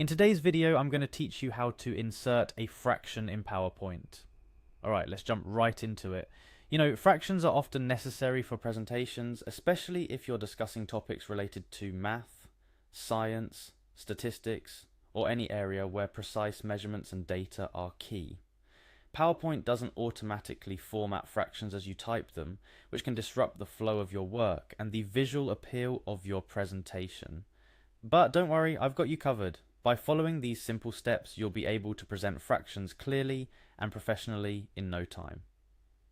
In today's video, I'm going to teach you how to insert a fraction in PowerPoint. Alright, let's jump right into it. You know, fractions are often necessary for presentations, especially if you're discussing topics related to math, science, statistics, or any area where precise measurements and data are key. PowerPoint doesn't automatically format fractions as you type them, which can disrupt the flow of your work and the visual appeal of your presentation. But don't worry, I've got you covered. By following these simple steps, you'll be able to present fractions clearly and professionally in no time.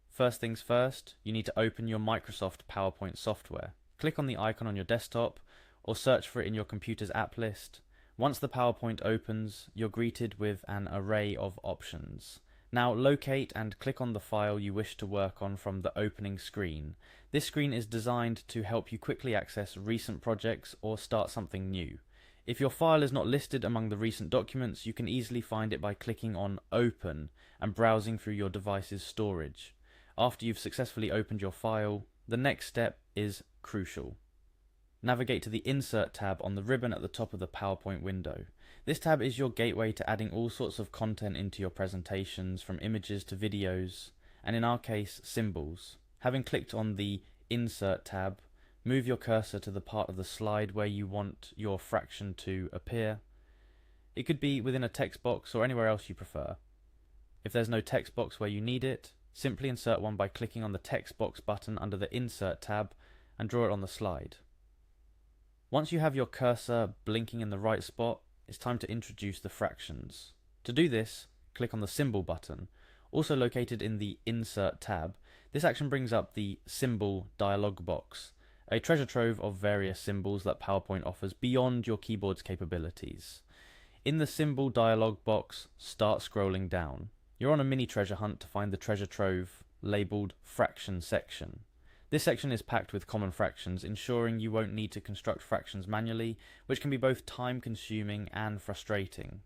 First things first, you need to open your Microsoft PowerPoint software. Click on the icon on your desktop or search for it in your computer's app list. Once the PowerPoint opens, you're greeted with an array of options. Now locate and click on the file you wish to work on from the opening screen. This screen is designed to help you quickly access recent projects or start something new. If your file is not listed among the recent documents, you can easily find it by clicking on Open and browsing through your device's storage. After you've successfully opened your file, the next step is crucial. Navigate to the Insert tab on the ribbon at the top of the PowerPoint window. This tab is your gateway to adding all sorts of content into your presentations, from images to videos, and in our case, symbols. Having clicked on the Insert tab, move your cursor to the part of the slide where you want your fraction to appear. It could be within a text box or anywhere else you prefer. If there's no text box where you need it, simply insert one by clicking on the text box button under the Insert tab and draw it on the slide. Once you have your cursor blinking in the right spot, it's time to introduce the fractions. To do this, click on the Symbol button, also located in the Insert tab. This action brings up the Symbol dialog box, a treasure trove of various symbols that PowerPoint offers beyond your keyboard's capabilities. In the Symbol dialog box, start scrolling down. You're on a mini treasure hunt to find the treasure trove labelled Fraction section. This section is packed with common fractions, ensuring you won't need to construct fractions manually, which can be both time-consuming and frustrating.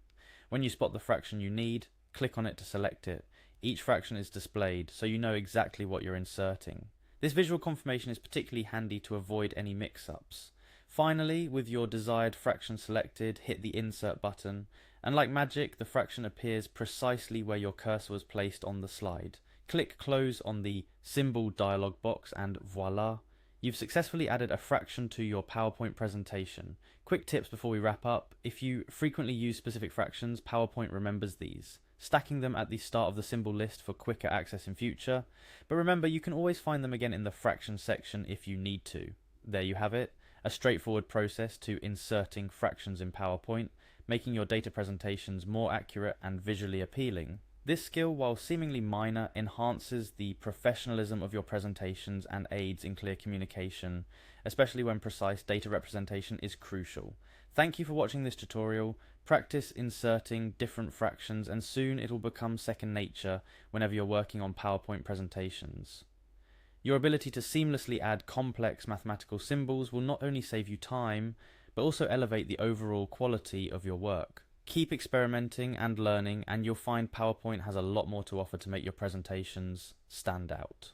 When you spot the fraction you need, click on it to select it. Each fraction is displayed, so you know exactly what you're inserting. This visual confirmation is particularly handy to avoid any mix-ups. Finally, with your desired fraction selected, hit the Insert button, and like magic, the fraction appears precisely where your cursor was placed on the slide. Click Close on the Symbol dialog box and voila, you've successfully added a fraction to your PowerPoint presentation. Quick tips before we wrap up: if you frequently use specific fractions, PowerPoint remembers these, stacking them at the start of the symbol list for quicker access in future. But remember, you can always find them again in the fraction section if you need to. There you have it, a straightforward process to inserting fractions in PowerPoint, making your data presentations more accurate and visually appealing. This skill, while seemingly minor, enhances the professionalism of your presentations and aids in clear communication, especially when precise data representation is crucial. Thank you for watching this tutorial. Practice inserting different fractions and soon it will become second nature whenever you're working on PowerPoint presentations. Your ability to seamlessly add complex mathematical symbols will not only save you time, but also elevate the overall quality of your work. Keep experimenting and learning, and you'll find PowerPoint has a lot more to offer to make your presentations stand out.